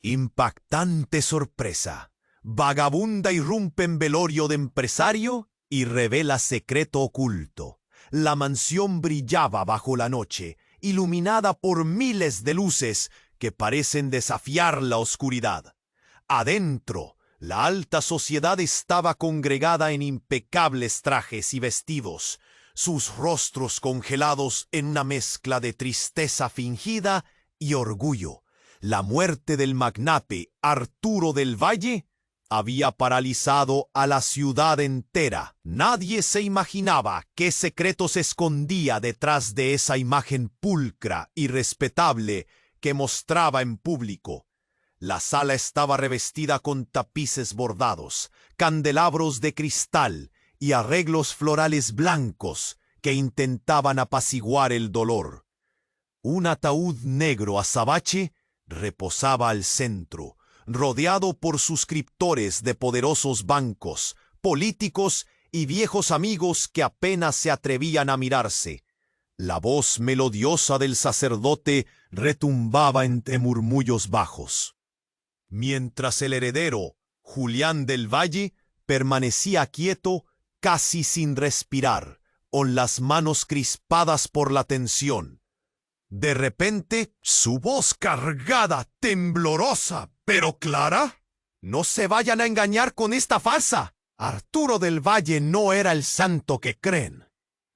Impactante sorpresa. Vagabunda irrumpe en velorio de empresario y revela secreto oculto. La mansión brillaba bajo la noche, iluminada por miles de luces que parecen desafiar la oscuridad. Adentro, la alta sociedad estaba congregada en impecables trajes y vestidos, sus rostros congelados en una mezcla de tristeza fingida y orgullo. La muerte del magnate Arturo del Valle había paralizado a la ciudad entera. Nadie se imaginaba qué secreto se escondía detrás de esa imagen pulcra y respetable que mostraba en público. La sala estaba revestida con tapices bordados, candelabros de cristal y arreglos florales blancos que intentaban apaciguar el dolor. Un ataúd negro azabache reposaba al centro, rodeado por suscriptores de poderosos bancos, políticos y viejos amigos que apenas se atrevían a mirarse. La voz melodiosa del sacerdote retumbaba entre murmullos bajos. Mientras el heredero, Julián del Valle, permanecía quieto, casi sin respirar, con las manos crispadas por la tensión. De repente, su voz cargada, temblorosa, pero clara. «No se vayan a engañar con esta farsa. Arturo del Valle no era el santo que creen.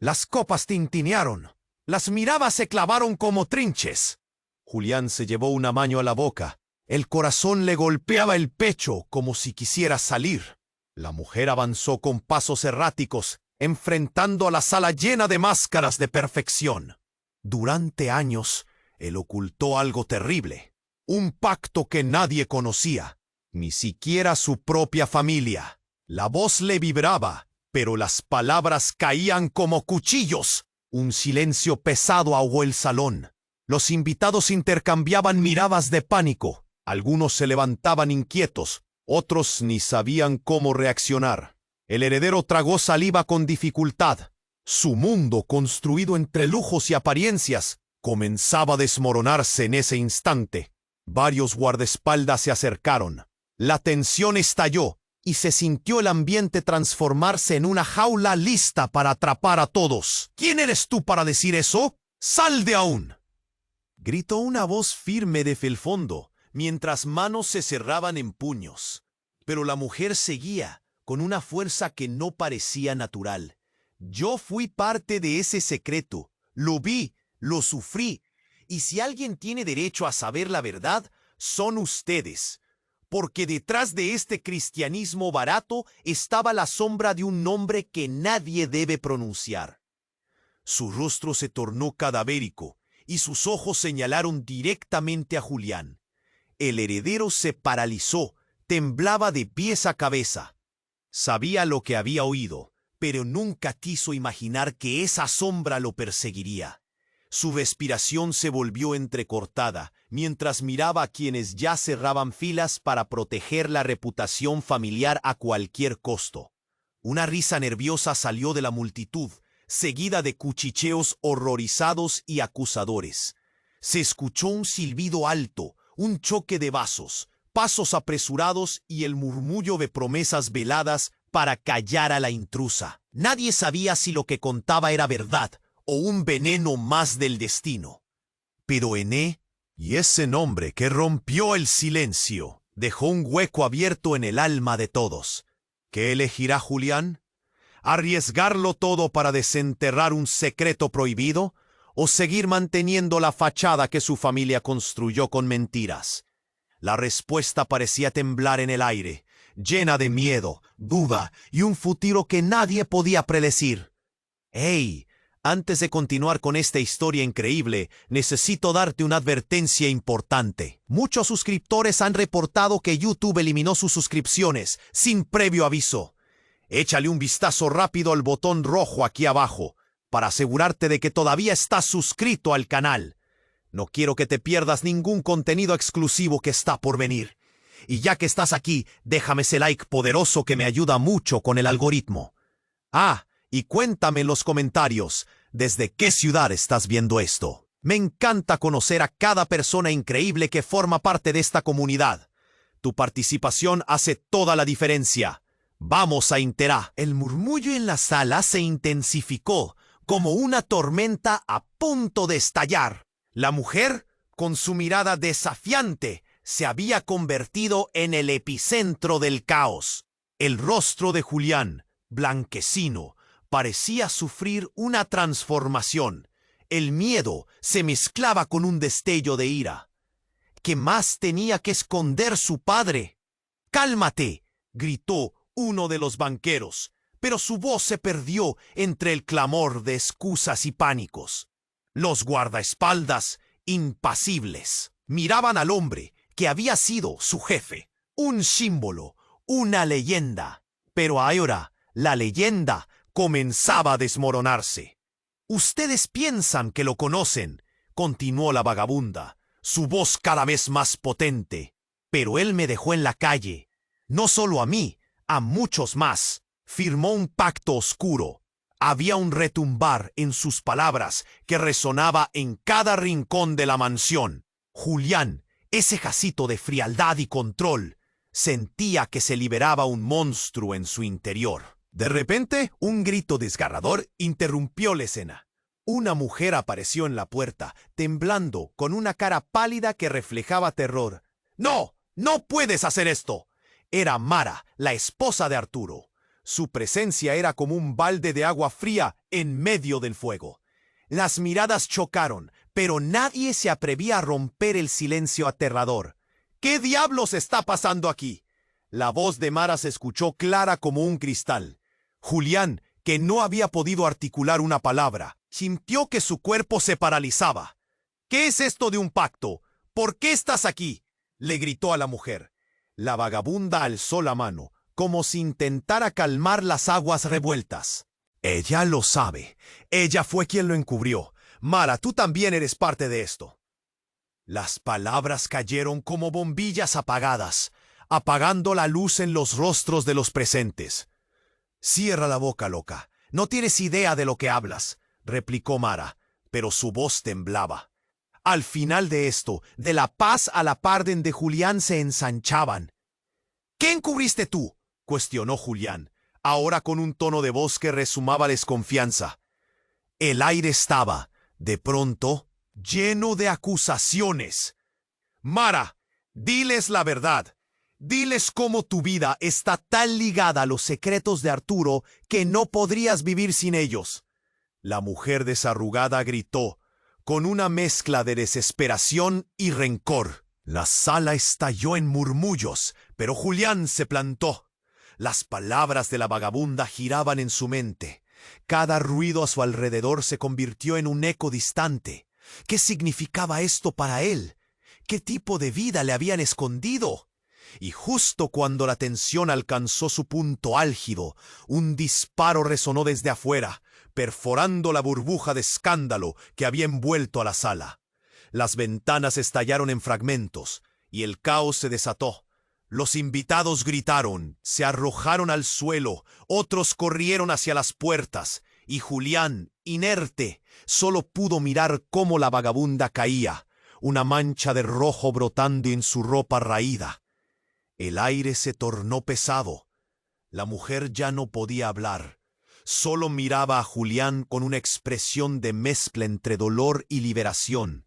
Las copas tintinearon, las miradas se clavaron como trinches». Julián se llevó una mano a la boca. El corazón le golpeaba el pecho como si quisiera salir. La mujer avanzó con pasos erráticos, enfrentando a la sala llena de máscaras de perfección. Durante años, él ocultó algo terrible, un pacto que nadie conocía, ni siquiera su propia familia. La voz le vibraba, pero las palabras caían como cuchillos. Un silencio pesado ahogó el salón. Los invitados intercambiaban miradas de pánico. Algunos se levantaban inquietos, otros ni sabían cómo reaccionar. El heredero tragó saliva con dificultad. Su mundo, construido entre lujos y apariencias, comenzaba a desmoronarse en ese instante. Varios guardaespaldas se acercaron. La tensión estalló y se sintió el ambiente transformarse en una jaula lista para atrapar a todos. «¿Quién eres tú para decir eso? ¡Sal de aún!», gritó una voz firme desde el fondo, mientras manos se cerraban en puños. Pero la mujer seguía, con una fuerza que no parecía natural. «Yo fui parte de ese secreto, lo vi, lo sufrí, y si alguien tiene derecho a saber la verdad, son ustedes, porque detrás de este cristianismo barato estaba la sombra de un nombre que nadie debe pronunciar». Su rostro se tornó cadavérico, y sus ojos señalaron directamente a Julián. El heredero se paralizó, temblaba de pies a cabeza. Sabía lo que había oído, pero nunca quiso imaginar que esa sombra lo perseguiría. Su respiración se volvió entrecortada, mientras miraba a quienes ya cerraban filas para proteger la reputación familiar a cualquier costo. Una risa nerviosa salió de la multitud, seguida de cuchicheos horrorizados y acusadores. Se escuchó un silbido alto, un choque de vasos, pasos apresurados y el murmullo de promesas veladas para callar a la intrusa. Nadie sabía si lo que contaba era verdad o un veneno más del destino. Pero Ené, y ese nombre que rompió el silencio, dejó un hueco abierto en el alma de todos. ¿Qué elegirá Julián? ¿Arriesgarlo todo para desenterrar un secreto prohibido o seguir manteniendo la fachada que su familia construyó con mentiras? La respuesta parecía temblar en el aire, llena de miedo, duda y un futuro que nadie podía predecir. «Hey, antes de continuar con esta historia increíble, necesito darte una advertencia importante. Muchos suscriptores han reportado que YouTube eliminó sus suscripciones sin previo aviso. Échale un vistazo rápido al botón rojo aquí abajo para asegurarte de que todavía estás suscrito al canal. No quiero que te pierdas ningún contenido exclusivo que está por venir. Y ya que estás aquí, déjame ese like poderoso que me ayuda mucho con el algoritmo. Ah, y cuéntame en los comentarios, ¿desde qué ciudad estás viendo esto? Me encanta conocer a cada persona increíble que forma parte de esta comunidad. Tu participación hace toda la diferencia. Vamos a Interá. El murmullo en la sala se intensificó, como una tormenta a punto de estallar. La mujer, con su mirada desafiante, se había convertido en el epicentro del caos. El rostro de Julián, blanquecino, parecía sufrir una transformación. El miedo se mezclaba con un destello de ira. ¿Qué más tenía que esconder su padre? «¡Cálmate!», gritó uno de los banqueros, pero su voz se perdió entre el clamor de excusas y pánicos. Los guardaespaldas, impasibles, miraban al hombre que había sido su jefe, un símbolo, una leyenda. Pero ahora la leyenda comenzaba a desmoronarse. «Ustedes piensan que lo conocen», continuó la vagabunda, su voz cada vez más potente. «Pero él me dejó en la calle. No solo a mí, a muchos más. Firmó un pacto oscuro». Había un retumbar en sus palabras que resonaba en cada rincón de la mansión. Julián, ese jacito de frialdad y control, sentía que se liberaba un monstruo en su interior. De repente, un grito desgarrador interrumpió la escena. Una mujer apareció en la puerta, temblando, con una cara pálida que reflejaba terror. «¡No! ¡No puedes hacer esto!». Era Mara, la esposa de Arturo. Su presencia era como un balde de agua fría en medio del fuego. Las miradas chocaron, pero nadie se atrevía a romper el silencio aterrador. «¿Qué diablos está pasando aquí?». La voz de Mara se escuchó clara como un cristal. Julián, que no había podido articular una palabra, sintió que su cuerpo se paralizaba. «¿Qué es esto de un pacto? ¿Por qué estás aquí?», le gritó a la mujer. La vagabunda alzó la mano, como si intentara calmar las aguas revueltas. «Ella lo sabe. Ella fue quien lo encubrió. Mara, tú también eres parte de esto». Las palabras cayeron como bombillas apagadas, apagando la luz en los rostros de los presentes. «Cierra la boca, loca. No tienes idea de lo que hablas», replicó Mara, pero su voz temblaba. Al final de esto, de la paz a la parden de Julián se ensanchaban. «¿Qué encubriste tú?», cuestionó Julián, ahora con un tono de voz que resumaba desconfianza. El aire estaba, de pronto, lleno de acusaciones. «Mara, diles la verdad. Diles cómo tu vida está tan ligada a los secretos de Arturo que no podrías vivir sin ellos». La mujer desarrugada gritó, con una mezcla de desesperación y rencor. La sala estalló en murmullos, pero Julián se plantó. Las palabras de la vagabunda giraban en su mente. Cada ruido a su alrededor se convirtió en un eco distante. ¿Qué significaba esto para él? ¿Qué tipo de vida le habían escondido? Y justo cuando la tensión alcanzó su punto álgido, un disparo resonó desde afuera, perforando la burbuja de escándalo que había envuelto a la sala. Las ventanas estallaron en fragmentos, y el caos se desató. Los invitados gritaron, se arrojaron al suelo, otros corrieron hacia las puertas, y Julián, inerte, solo pudo mirar cómo la vagabunda caía, una mancha de rojo brotando en su ropa raída. El aire se tornó pesado. La mujer ya no podía hablar. Solo miraba a Julián con una expresión de mezcla entre dolor y liberación.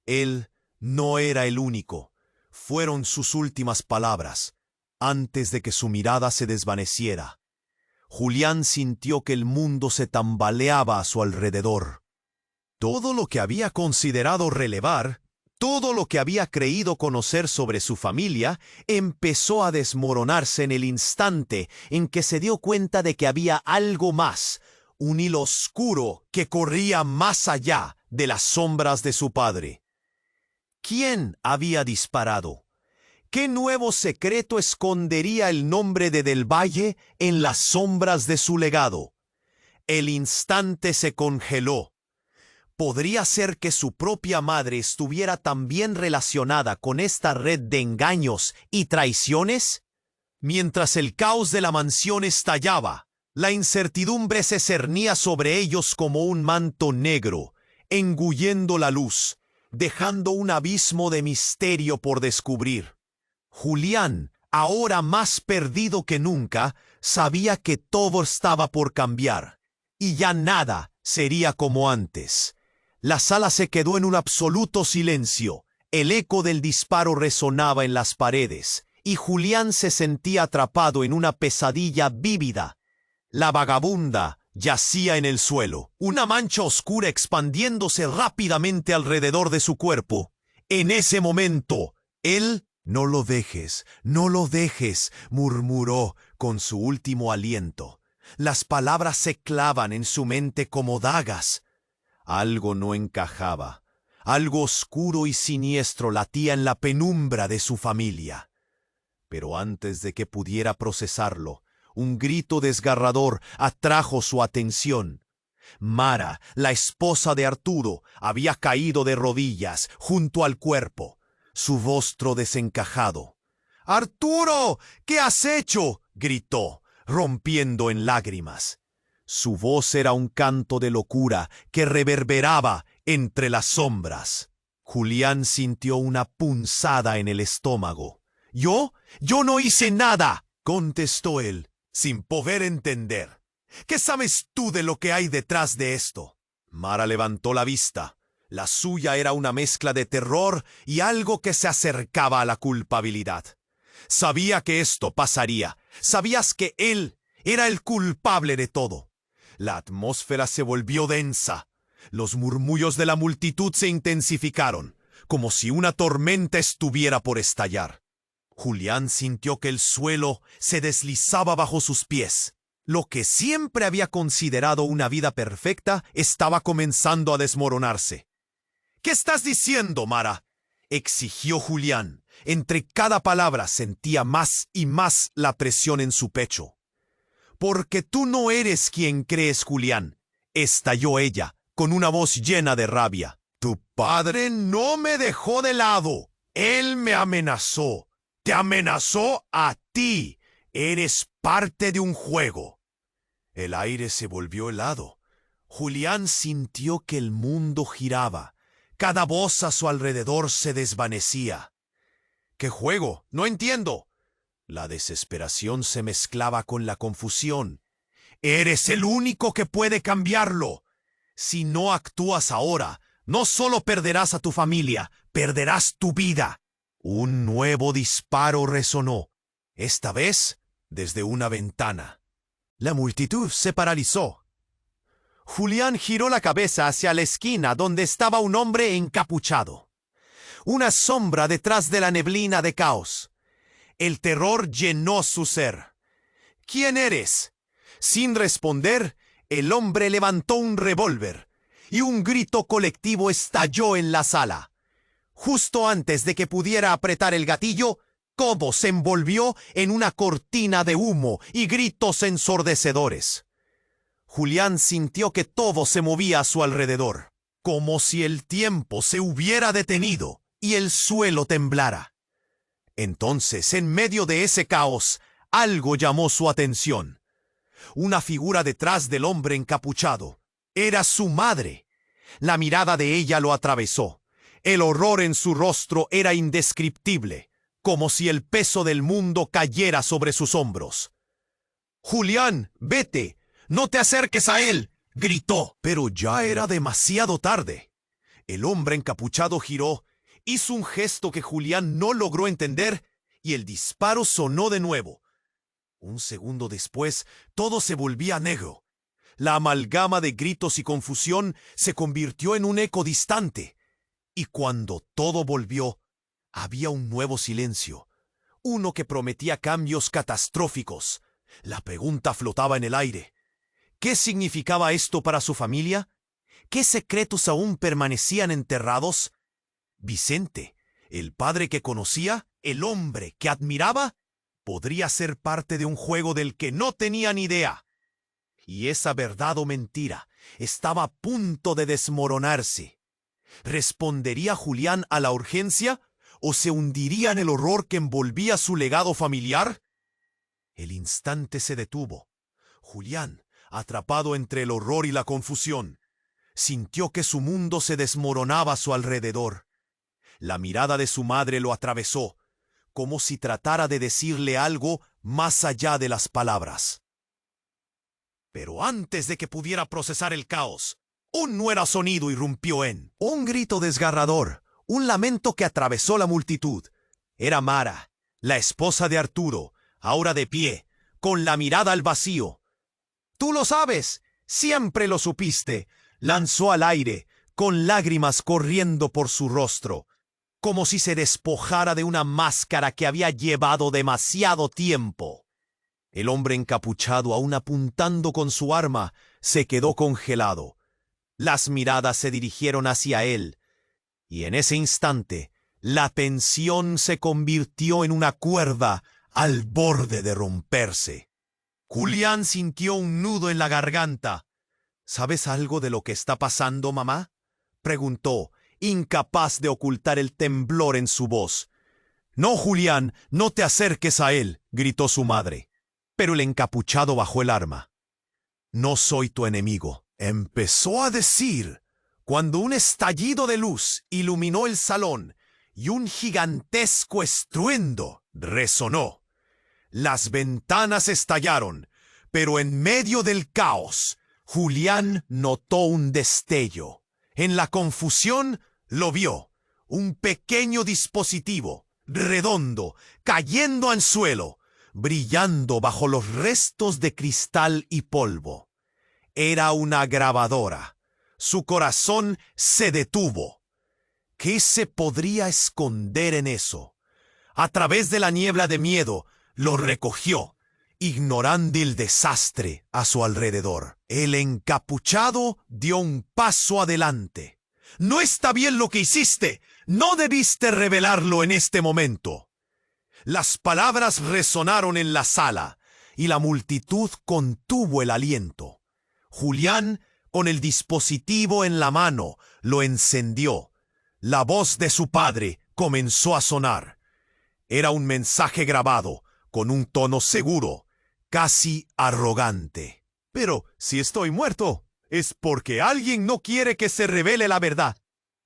Él no era el único. Fueron sus últimas palabras, antes de que su mirada se desvaneciera. Julián sintió que el mundo se tambaleaba a su alrededor. Todo lo que había considerado relevar, todo lo que había creído conocer sobre su familia, empezó a desmoronarse en el instante en que se dio cuenta de que había algo más, un hilo oscuro que corría más allá de las sombras de su padre. ¿Quién había disparado? ¿Qué nuevo secreto escondería el nombre de Del Valle en las sombras de su legado? El instante se congeló. ¿Podría ser que su propia madre estuviera también relacionada con esta red de engaños y traiciones? Mientras el caos de la mansión estallaba, la incertidumbre se cernía sobre ellos como un manto negro. engullendo la luz, dejando un abismo de misterio por descubrir. Julián, ahora más perdido que nunca, sabía que todo estaba por cambiar, y ya nada sería como antes. La sala se quedó en un absoluto silencio. El eco del disparo resonaba en las paredes, y Julián se sentía atrapado en una pesadilla vívida. La vagabunda yacía en el suelo, una mancha oscura expandiéndose rápidamente alrededor de su cuerpo. En ese momento, él... «No lo dejes, no lo dejes», murmuró con su último aliento. Las palabras se clavan en su mente como dagas. Algo no encajaba. Algo oscuro y siniestro latía en la penumbra de su familia. Pero antes de que pudiera procesarlo, un grito desgarrador atrajo su atención. Mara, la esposa de Arturo, había caído de rodillas junto al cuerpo, su rostro desencajado. «¡Arturo! ¿Qué has hecho?», gritó, rompiendo en lágrimas. Su voz era un canto de locura que reverberaba entre las sombras. Julián sintió una punzada en el estómago. «¿Yo? Yo no hice nada», contestó él, sin poder entender. «¿Qué sabes tú de lo que hay detrás de esto?». Mara levantó la vista. La suya era una mezcla de terror y algo que se acercaba a la culpabilidad. Sabía que esto pasaría. Sabías que él era el culpable de todo. La atmósfera se volvió densa. Los murmullos de la multitud se intensificaron, como si una tormenta estuviera por estallar. Julián sintió que el suelo se deslizaba bajo sus pies. Lo que siempre había considerado una vida perfecta estaba comenzando a desmoronarse. «¿Qué estás diciendo, Mara?», exigió Julián. Entre cada palabra sentía más y más la presión en su pecho. «Porque tú no eres quien crees, Julián», estalló ella, con una voz llena de rabia. «Tu padre no me dejó de lado. Él me amenazó. Te amenazó a ti. Eres parte de un juego». El aire se volvió helado. Julián sintió que el mundo giraba. Cada voz a su alrededor se desvanecía. «¿Qué juego? No entiendo». La desesperación se mezclaba con la confusión. «Eres el único que puede cambiarlo. Si no actúas ahora, no solo perderás a tu familia, perderás tu vida». Un nuevo disparo resonó, esta vez desde una ventana. La multitud se paralizó. Julián giró la cabeza hacia la esquina donde estaba un hombre encapuchado. Una sombra detrás de la neblina de caos. El terror llenó su ser. «¿Quién eres?». Sin responder, el hombre levantó un revólver y un grito colectivo estalló en la sala. Justo antes de que pudiera apretar el gatillo, todo se envolvió en una cortina de humo y gritos ensordecedores. Julián sintió que todo se movía a su alrededor, como si el tiempo se hubiera detenido y el suelo temblara. Entonces, en medio de ese caos, algo llamó su atención. Una figura detrás del hombre encapuchado. Era su madre. La mirada de ella lo atravesó. El horror en su rostro era indescriptible, como si el peso del mundo cayera sobre sus hombros. «Julián, vete. No te acerques a él», gritó, pero ya era demasiado tarde. El hombre encapuchado giró, hizo un gesto que Julián no logró entender y el disparo sonó de nuevo. Un segundo después, todo se volvía negro. La amalgama de gritos y confusión se convirtió en un eco distante. Y cuando todo volvió, había un nuevo silencio, uno que prometía cambios catastróficos. La pregunta flotaba en el aire. ¿Qué significaba esto para su familia? ¿Qué secretos aún permanecían enterrados? Vicente, el padre que conocía, el hombre que admiraba, podría ser parte de un juego del que no tenía ni idea. Y esa verdad o mentira estaba a punto de desmoronarse. ¿Respondería Julián a la urgencia o se hundiría en el horror que envolvía su legado familiar? El instante se detuvo. Julián, atrapado entre el horror y la confusión, Sintió que su mundo se desmoronaba a su alrededor. La mirada de su madre lo atravesó, como si tratara de decirle algo más allá de las palabras. Pero antes de que pudiera procesar el caos, un nuevo sonido irrumpió en un grito desgarrador, un lamento que atravesó la multitud. Era Mara, la esposa de Arturo, ahora de pie, con la mirada al vacío. «Tú lo sabes, siempre lo supiste», lanzó al aire, con lágrimas corriendo por su rostro, como si se despojara de una máscara que había llevado demasiado tiempo. El hombre encapuchado, aún apuntando con su arma, se quedó congelado. Las miradas se dirigieron hacia él, y en ese instante, la tensión se convirtió en una cuerda al borde de romperse. Julián sintió un nudo en la garganta. «¿Sabes algo de lo que está pasando, mamá?», preguntó, incapaz de ocultar el temblor en su voz. «No, Julián, no te acerques a él», gritó su madre. Pero el encapuchado bajó el arma. «No soy tu enemigo», empezó a decir, cuando un estallido de luz iluminó el salón y un gigantesco estruendo resonó. Las ventanas estallaron, pero en medio del caos, Julián notó un destello. En la confusión lo vio, un pequeño dispositivo, redondo, cayendo al suelo, brillando bajo los restos de cristal y polvo. Era una grabadora. Su corazón se detuvo. ¿Qué se podría esconder en eso? A través de la niebla de miedo, lo recogió, ignorando el desastre a su alrededor. El encapuchado dio un paso adelante. «No está bien lo que hiciste. No debiste revelarlo en este momento». Las palabras resonaron en la sala, y la multitud contuvo el aliento. Julián, con el dispositivo en la mano, lo encendió. La voz de su padre comenzó a sonar. Era un mensaje grabado, con un tono seguro, casi arrogante. «Pero si estoy muerto, es porque alguien no quiere que se revele la verdad.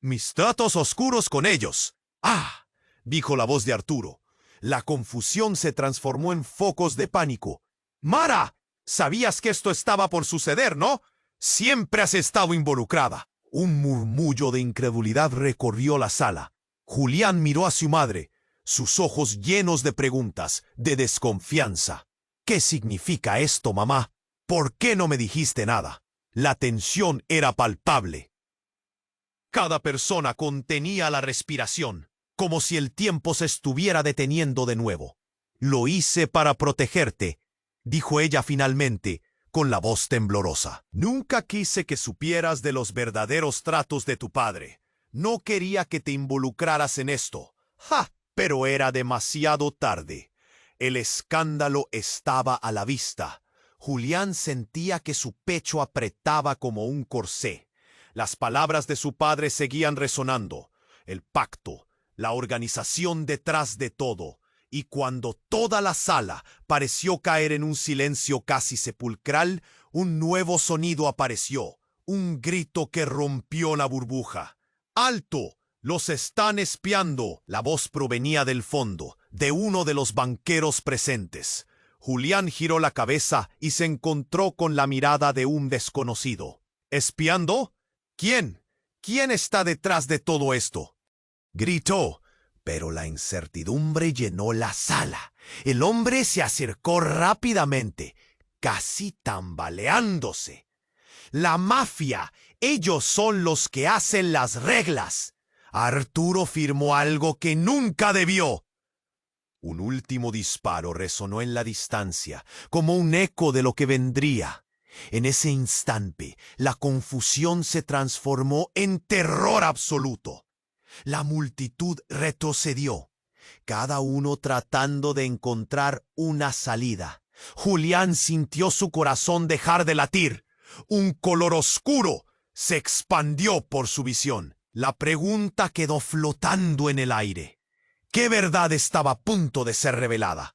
Mis tratos oscuros con ellos». «¡Ah!», dijo la voz de Arturo. La confusión se transformó en focos de pánico. «Mara, sabías que esto estaba por suceder, ¿no? Siempre has estado involucrada». Un murmullo de incredulidad recorrió la sala. Julián miró a su madre, sus ojos llenos de preguntas, de desconfianza. «¿Qué significa esto, mamá? ¿Por qué no me dijiste nada?». La tensión era palpable. Cada persona contenía la respiración, como si el tiempo se estuviera deteniendo de nuevo. «Lo hice para protegerte», dijo ella finalmente, con la voz temblorosa. «Nunca quise que supieras de los verdaderos tratos de tu padre. No quería que te involucraras en esto. ¡Ja! Pero era demasiado tarde. El escándalo estaba a la vista». Julián sentía que su pecho apretaba como un corsé. Las palabras de su padre seguían resonando. El pacto, la organización detrás de todo. Y cuando toda la sala pareció caer en un silencio casi sepulcral, un nuevo sonido apareció. Un grito que rompió la burbuja. «¡Alto! ¡Los están espiando!». La voz provenía del fondo, de uno de los banqueros presentes. Julián giró la cabeza y se encontró con la mirada de un desconocido. «¿Espiando? ¿Quién? ¿Quién está detrás de todo esto?», gritó, pero la incertidumbre llenó la sala. El hombre se acercó rápidamente, casi tambaleándose. «La mafia, ellos son los que hacen las reglas». Arturo firmó algo que nunca debió. Un último disparo resonó en la distancia, como un eco de lo que vendría. En ese instante, la confusión se transformó en terror absoluto. La multitud retrocedió, cada uno tratando de encontrar una salida. Julián sintió su corazón dejar de latir. Un color oscuro se expandió por su visión. La pregunta quedó flotando en el aire. ¿Qué verdad estaba a punto de ser revelada?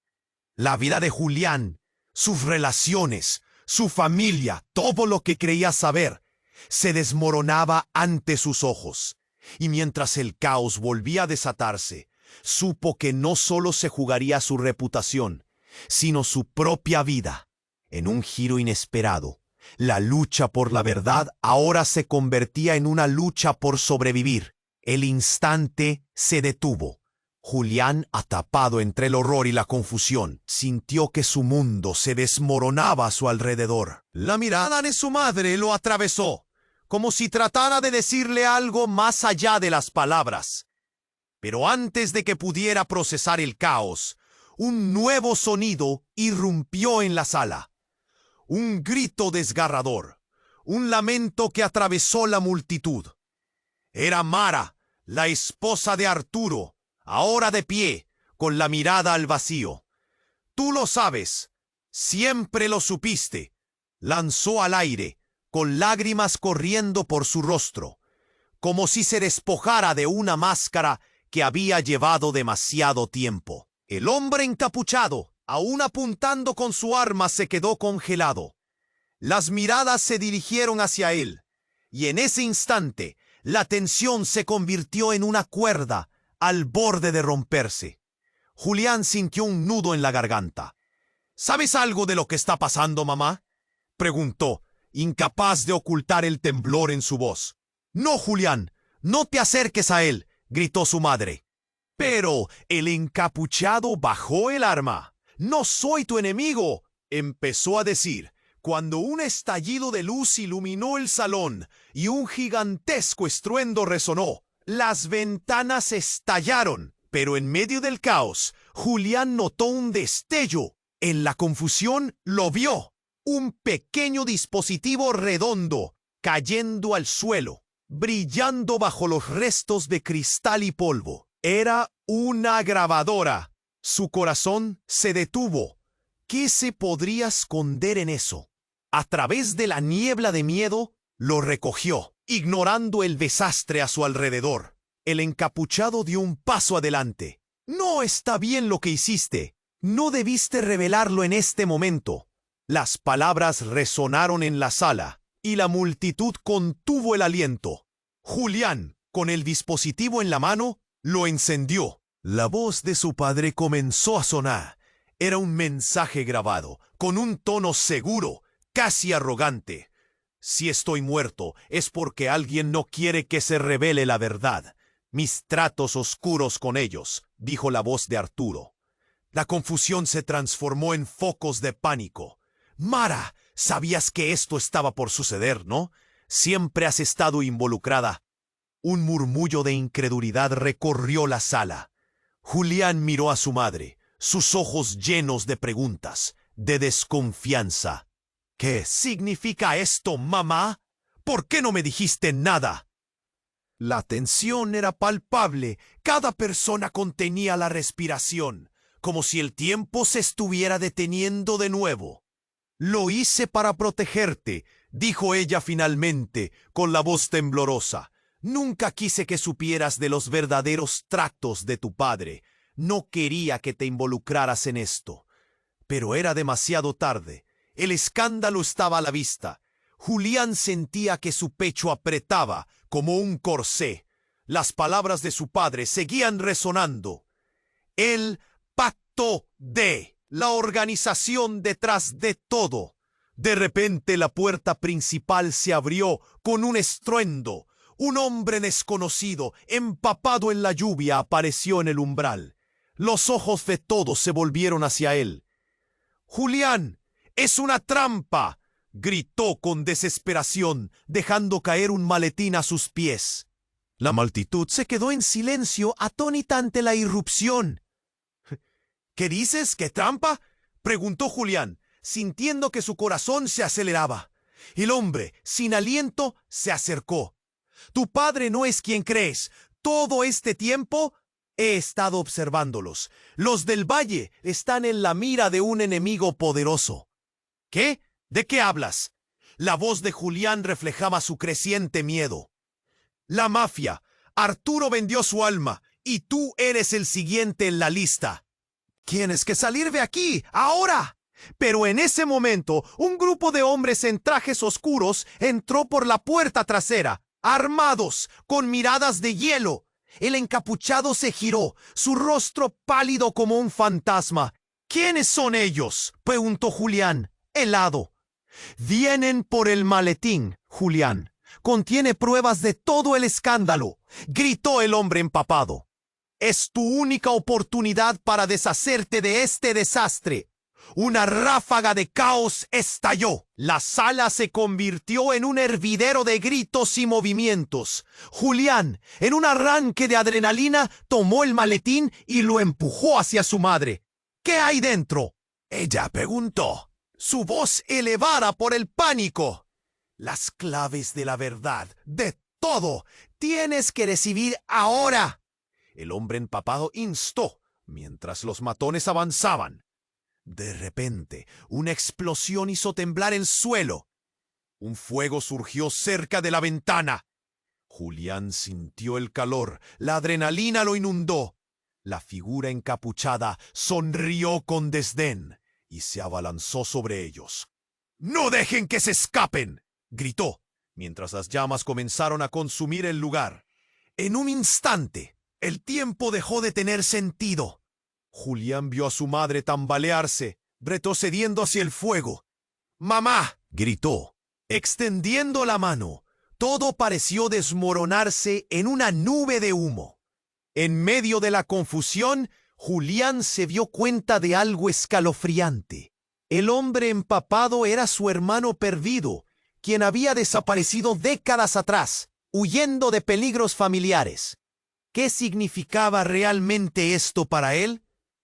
La vida de Julián, sus relaciones, su familia, todo lo que creía saber, se desmoronaba ante sus ojos. Y mientras el caos volvía a desatarse, supo que no solo se jugaría su reputación, sino su propia vida. En un giro inesperado, la lucha por la verdad ahora se convertía en una lucha por sobrevivir. El instante se detuvo. Julián, atrapado entre el horror y la confusión, sintió que su mundo se desmoronaba a su alrededor. La mirada de su madre lo atravesó, como si tratara de decirle algo más allá de las palabras. Pero antes de que pudiera procesar el caos, un nuevo sonido irrumpió en la sala. Un grito desgarrador, un lamento que atravesó la multitud. Era Mara, la esposa de Arturo, ahora de pie, con la mirada al vacío. «Tú lo sabes, siempre lo supiste», lanzó al aire, con lágrimas corriendo por su rostro, como si se despojara de una máscara que había llevado demasiado tiempo. El hombre encapuchado, aún apuntando con su arma, se quedó congelado. Las miradas se dirigieron hacia él, y en ese instante la tensión se convirtió en una cuerda al borde de romperse. Julián sintió un nudo en la garganta. «¿Sabes algo de lo que está pasando, mamá?», preguntó, incapaz de ocultar el temblor en su voz. «No, Julián, no te acerques a él», gritó su madre. Pero el encapuchado bajó el arma. «No soy tu enemigo», empezó a decir, cuando un estallido de luz iluminó el salón y un gigantesco estruendo resonó. Las ventanas estallaron, pero en medio del caos, Julián notó un destello. En la confusión lo vio. Un pequeño dispositivo redondo cayendo al suelo, brillando bajo los restos de cristal y polvo. Era una grabadora. Su corazón se detuvo. ¿Qué se podría esconder en eso? A través de la niebla de miedo, lo recogió, ignorando el desastre a su alrededor. El encapuchado dio un paso adelante. «No está bien lo que hiciste. No debiste revelarlo en este momento». Las palabras resonaron en la sala, y la multitud contuvo el aliento. Julián, con el dispositivo en la mano, lo encendió. La voz de su padre comenzó a sonar. Era un mensaje grabado, con un tono seguro, casi arrogante. «Si estoy muerto, es porque alguien no quiere que se revele la verdad. Mis tratos oscuros con ellos», dijo la voz de Arturo. La confusión se transformó en focos de pánico. «Mara, sabías que esto estaba por suceder, ¿no? Siempre has estado involucrada». Un murmullo de incredulidad recorrió la sala. Julián miró a su madre, sus ojos llenos de preguntas, de desconfianza. «¿Qué significa esto, mamá? ¿Por qué no me dijiste nada?» La tensión era palpable. Cada persona contenía la respiración, como si el tiempo se estuviera deteniendo de nuevo. «Lo hice para protegerte», dijo ella finalmente, con la voz temblorosa. «Nunca quise que supieras de los verdaderos tractos de tu padre. No quería que te involucraras en esto». Pero era demasiado tarde. El escándalo estaba a la vista. Julián sentía que su pecho apretaba como un corsé. Las palabras de su padre seguían resonando. «El pacto de la organización detrás de todo». De repente la puerta principal se abrió con un estruendo. Un hombre desconocido, empapado en la lluvia, apareció en el umbral. Los ojos de todos se volvieron hacia él. «Julián, es una trampa», gritó con desesperación, dejando caer un maletín a sus pies. La multitud se quedó en silencio, atónita ante la irrupción. «¿Qué dices? ¿Qué trampa?», preguntó Julián, sintiendo que su corazón se aceleraba. El hombre, sin aliento, se acercó. «Tu padre no es quien crees. Todo este tiempo he estado observándolos. Los del valle están en la mira de un enemigo poderoso». «¿Qué? ¿De qué hablas?». La voz de Julián reflejaba su creciente miedo. «La mafia. Arturo vendió su alma, y tú eres el siguiente en la lista». «Tienes que salir de aquí, ahora». Pero en ese momento, un grupo de hombres en trajes oscuros entró por la puerta trasera, armados, con miradas de hielo. El encapuchado se giró, su rostro pálido como un fantasma. ¿Quiénes son ellos?, preguntó Julián, helado. Vienen por el maletín, Julián. Contiene pruebas de todo el escándalo, gritó el hombre empapado. Es tu única oportunidad para deshacerte de este desastre. Una ráfaga de caos estalló. La sala se convirtió en un hervidero de gritos y movimientos. Julián, en un arranque de adrenalina, tomó el maletín y lo empujó hacia su madre. ¿Qué hay dentro?, ella preguntó, su voz elevada por el pánico. Las claves de la verdad, de todo, tienes que recibir ahora. El hombre empapado instó, mientras los matones avanzaban. De repente, una explosión hizo temblar el suelo. Un fuego surgió cerca de la ventana. Julián sintió el calor, la adrenalina lo inundó. La figura encapuchada sonrió con desdén y se abalanzó sobre ellos. ¡No dejen que se escapen!, gritó, mientras las llamas comenzaron a consumir el lugar. En un instante, el tiempo dejó de tener sentido. Julián vio a su madre tambalearse, retrocediendo hacia el fuego. ¡Mamá!, gritó, extendiendo la mano. Todo pareció desmoronarse en una nube de humo. En medio de la confusión, Julián se dio cuenta de algo escalofriante. El hombre empapado era su hermano perdido, quien había desaparecido décadas atrás, huyendo de peligros familiares. ¿Qué significaba realmente esto para él?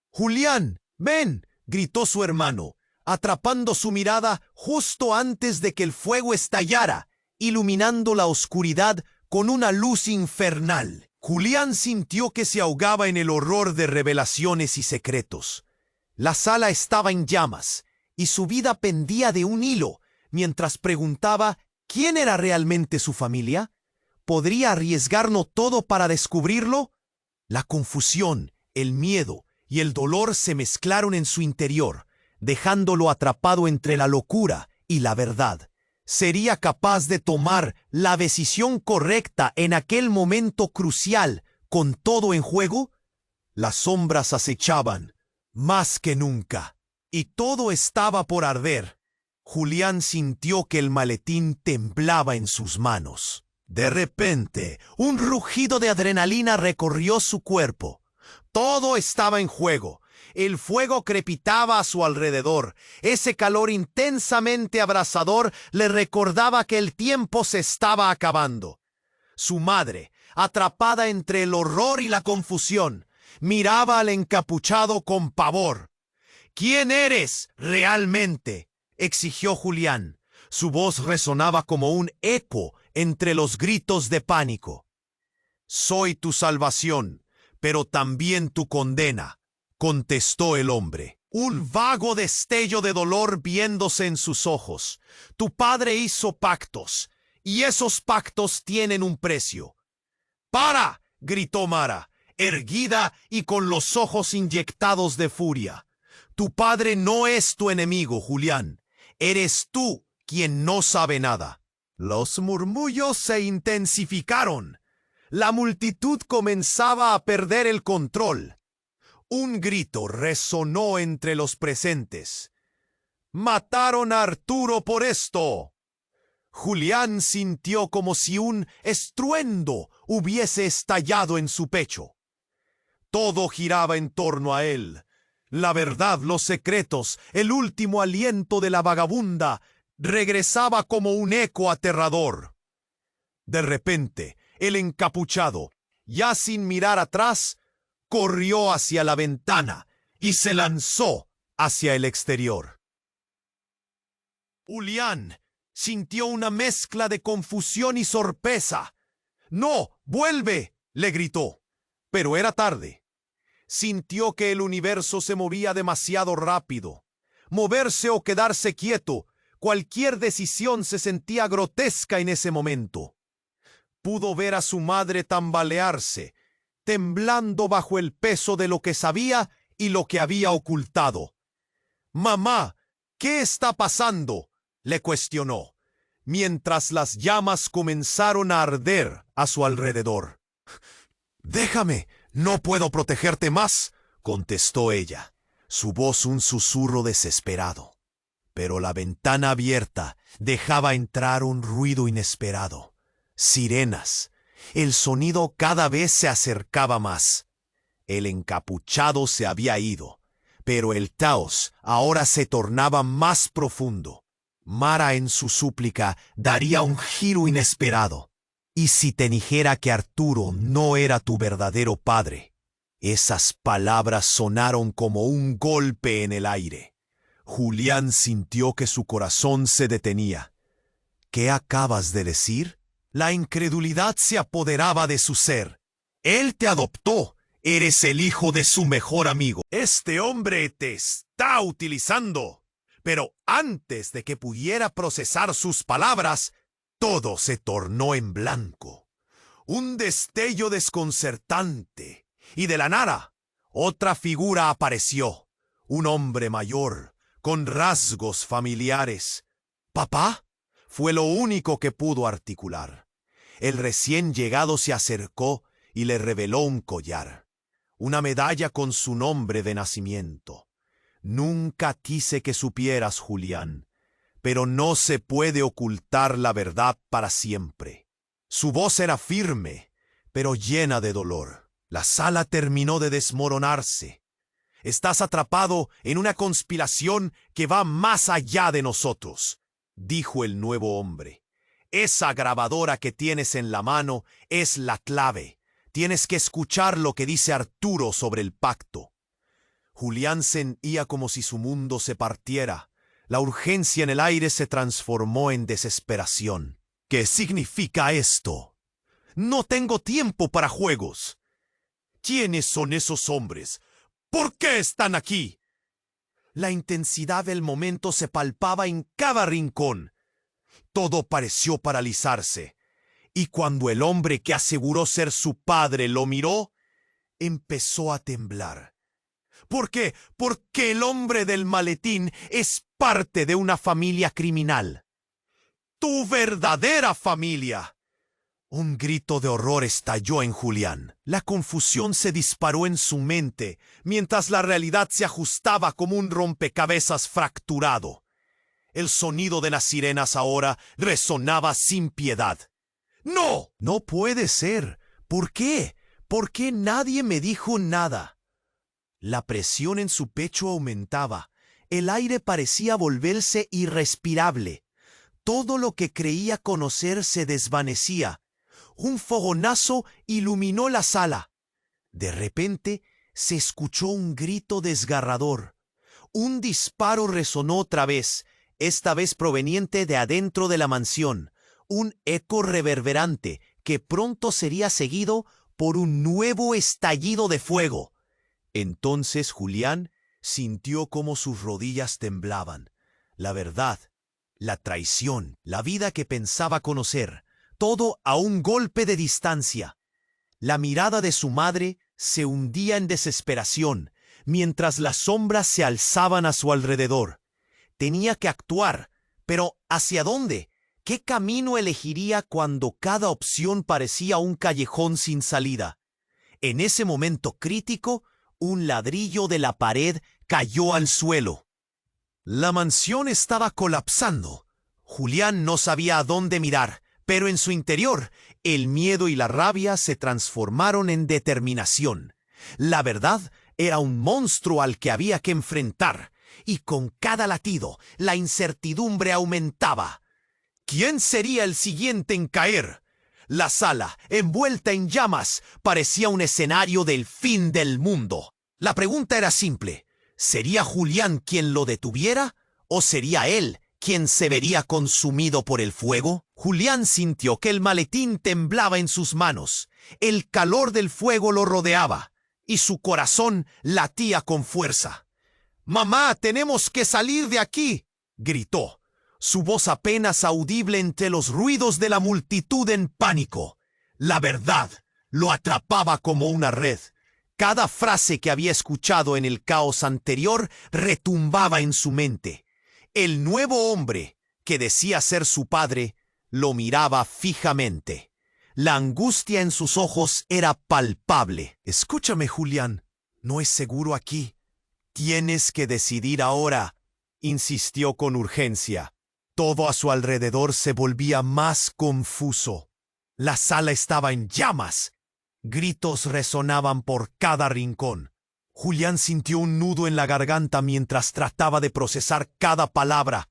«Julián, ven», gritó su hermano, atrapando su mirada justo antes de que el fuego estallara, iluminando la oscuridad con una luz infernal. Julián sintió que se ahogaba en el horror de revelaciones y secretos. La sala estaba en llamas, y su vida pendía de un hilo, mientras preguntaba ¿quién era realmente su familia? ¿Podría arriesgarlo todo para descubrirlo? La confusión, el miedo y el dolor se mezclaron en su interior, dejándolo atrapado entre la locura y la verdad. ¿Sería capaz de tomar la decisión correcta en aquel momento crucial, con todo en juego? Las sombras acechaban, más que nunca, y todo estaba por arder. Julián sintió que el maletín temblaba en sus manos. De repente, un rugido de adrenalina recorrió su cuerpo. Todo estaba en juego. El fuego crepitaba a su alrededor. Ese calor intensamente abrasador le recordaba que el tiempo se estaba acabando. Su madre, atrapada entre el horror y la confusión, miraba al encapuchado con pavor. «¿Quién eres realmente?», exigió Julián. Su voz resonaba como un eco entre los gritos de pánico. «Soy tu salvación, pero también tu condena», contestó el hombre, un vago destello de dolor viéndose en sus ojos. «Tu padre hizo pactos, y esos pactos tienen un precio». «¡Para!», gritó Mara, erguida y con los ojos inyectados de furia. «Tu padre no es tu enemigo, Julián. Eres tú quien no sabe nada». Los murmullos se intensificaron. La multitud comenzaba a perder el control. Un grito resonó entre los presentes. «¡Mataron a Arturo por esto!». Julián sintió como si un estruendo hubiese estallado en su pecho. Todo giraba en torno a él. La verdad, los secretos, el último aliento de la vagabunda regresaba como un eco aterrador. De repente, el encapuchado, ya sin mirar atrás, corrió hacia la ventana y se lanzó hacia el exterior. Julián sintió una mezcla de confusión y sorpresa. «¡No! ¡Vuelve!», le gritó. Pero era tarde. Sintió que el universo se movía demasiado rápido. Moverse o quedarse quieto, cualquier decisión se sentía grotesca en ese momento. Pudo ver a su madre tambalearse, temblando bajo el peso de lo que sabía y lo que había ocultado. «¡Mamá!», ¿Qué está pasando?, le cuestionó, mientras las llamas comenzaron a arder a su alrededor. «Déjame, no puedo protegerte más», contestó ella, su voz un susurro desesperado. Pero la ventana abierta dejaba entrar un ruido inesperado. Sirenas. El sonido cada vez se acercaba más. El encapuchado se había ido, pero el caos ahora se tornaba más profundo. Mara en su súplica daría un giro inesperado. «¿Y si te dijera que Arturo no era tu verdadero padre?». Esas palabras sonaron como un golpe en el aire. Julián sintió que su corazón se detenía. «¿Qué acabas de decir?». La incredulidad se apoderaba de su ser. «Él te adoptó. Eres el hijo de su mejor amigo. Este hombre te está utilizando». Pero antes de que pudiera procesar sus palabras, todo se tornó en blanco. Un destello desconcertante. Y de la nada, otra figura apareció. Un hombre mayor, con rasgos familiares. «¿Papá?», fue lo único que pudo articular. El recién llegado se acercó y le reveló un collar, una medalla con su nombre de nacimiento. «Nunca quise que supieras, Julián, pero no se puede ocultar la verdad para siempre». Su voz era firme, pero llena de dolor. La sala terminó de desmoronarse. «Estás atrapado en una conspiración que va más allá de nosotros», dijo el nuevo hombre. «Esa grabadora que tienes en la mano es la clave. Tienes que escuchar lo que dice Arturo sobre el pacto». Julián sentía como si su mundo se partiera. La urgencia en el aire se transformó en desesperación. «¿Qué significa esto? No tengo tiempo para juegos. ¿Quiénes son esos hombres? ¿Por qué están aquí?». La intensidad del momento se palpaba en cada rincón. Todo pareció paralizarse, y cuando el hombre que aseguró ser su padre lo miró, empezó a temblar. «¿Por qué? Porque el hombre del maletín es parte de una familia criminal». «¡Tu verdadera familia!». Un grito de horror estalló en Julián. La confusión se disparó en su mente, mientras la realidad se ajustaba como un rompecabezas fracturado. El sonido de las sirenas ahora resonaba sin piedad. «¡No! No puede ser! ¿Por qué? ¿Por qué nadie me dijo nada?». La presión en su pecho aumentaba. El aire parecía volverse irrespirable. Todo lo que creía conocer se desvanecía. Un fogonazo iluminó la sala. De repente se escuchó un grito desgarrador. Un disparo resonó otra vez, esta vez proveniente de adentro de la mansión. Un eco reverberante que pronto sería seguido por un nuevo estallido de fuego. Entonces Julián sintió como sus rodillas temblaban. La verdad, la traición, la vida que pensaba conocer, todo a un golpe de distancia. La mirada de su madre se hundía en desesperación, mientras las sombras se alzaban a su alrededor. Tenía que actuar, pero ¿hacia dónde? ¿Qué camino elegiría cuando cada opción parecía un callejón sin salida? En ese momento crítico, un ladrillo de la pared cayó al suelo. La mansión estaba colapsando. Julián no sabía a dónde mirar, pero en su interior, el miedo y la rabia se transformaron en determinación. La verdad era un monstruo al que había que enfrentar, y con cada latido, la incertidumbre aumentaba. ¿Quién sería el siguiente en caer? La sala, envuelta en llamas, parecía un escenario del fin del mundo. La pregunta era simple. ¿Sería Julián quien lo detuviera? ¿O sería él quien se vería consumido por el fuego? Julián sintió que el maletín temblaba en sus manos. El calor del fuego lo rodeaba, y su corazón latía con fuerza. «¡Mamá, tenemos que salir de aquí!», gritó, su voz apenas audible entre los ruidos de la multitud en pánico. La verdad lo atrapaba como una red. Cada frase que había escuchado en el caos anterior retumbaba en su mente. El nuevo hombre, que decía ser su padre, lo miraba fijamente. La angustia en sus ojos era palpable. Escúchame, Julián, no es seguro aquí. Tienes que decidir ahora, insistió con urgencia. Todo a su alrededor se volvía más confuso. La sala estaba en llamas. Gritos resonaban por cada rincón. Julián sintió un nudo en la garganta mientras trataba de procesar cada palabra.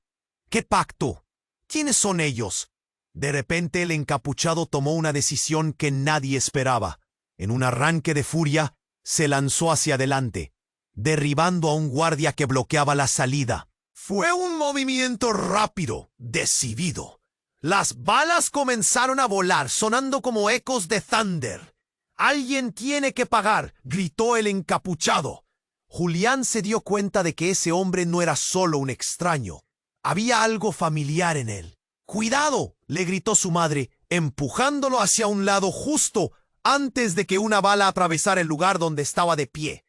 ¿Qué pacto? ¿Quiénes son ellos? De repente el encapuchado tomó una decisión que nadie esperaba. En un arranque de furia, se lanzó hacia adelante, derribando a un guardia que bloqueaba la salida. Fue un movimiento rápido, decidido. Las balas comenzaron a volar, sonando como ecos de Thunder. «¡Alguien tiene que pagar!», gritó el encapuchado. Julián se dio cuenta de que ese hombre no era solo un extraño. Había algo familiar en él. «¡Cuidado!», le gritó su madre, empujándolo hacia un lado justo antes de que una bala atravesara el lugar donde estaba de pie.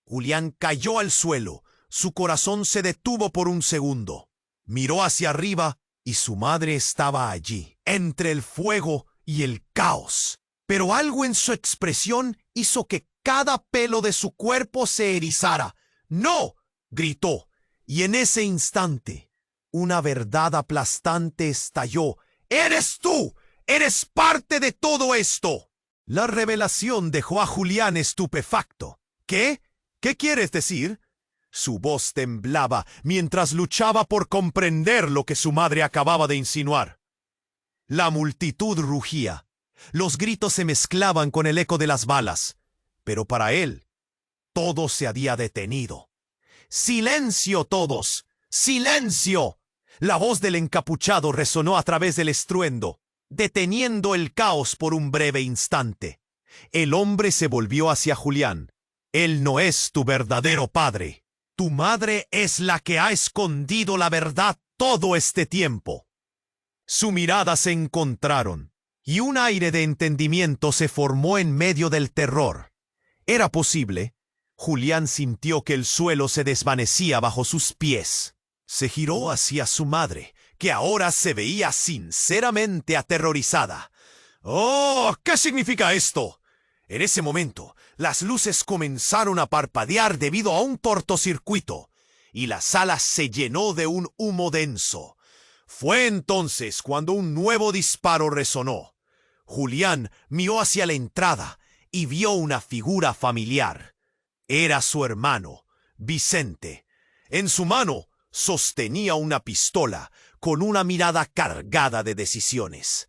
Julián cayó al suelo. Su corazón se detuvo por un segundo. Miró hacia arriba y su madre estaba allí, entre el fuego y el caos. Pero algo en su expresión hizo que cada pelo de su cuerpo se erizara. «¡No!», gritó, y en ese instante una verdad aplastante estalló. «¡Eres tú! ¡Eres parte de todo esto!». La revelación dejó a Julián estupefacto. «¿Qué? ¿Qué quieres decir?». Su voz temblaba mientras luchaba por comprender lo que su madre acababa de insinuar. La multitud rugía. Los gritos se mezclaban con el eco de las balas, pero para él todo se había detenido. «¡Silencio todos! ¡Silencio!». La voz del encapuchado resonó a través del estruendo, deteniendo el caos por un breve instante. El hombre se volvió hacia Julián. «Él no es tu verdadero padre. Tu madre es la que ha escondido la verdad todo este tiempo». Su mirada se encontraron, y un aire de entendimiento se formó en medio del terror. ¿Era posible? Julián sintió que el suelo se desvanecía bajo sus pies. Se giró hacia su madre, que ahora se veía sinceramente aterrorizada. «¡Oh! ¿Qué significa esto?». En ese momento, las luces comenzaron a parpadear debido a un cortocircuito, y la sala se llenó de un humo denso. Fue entonces cuando un nuevo disparo resonó. Julián miró hacia la entrada y vio una figura familiar. Era su hermano, Vicente. En su mano sostenía una pistola con una mirada cargada de decisiones.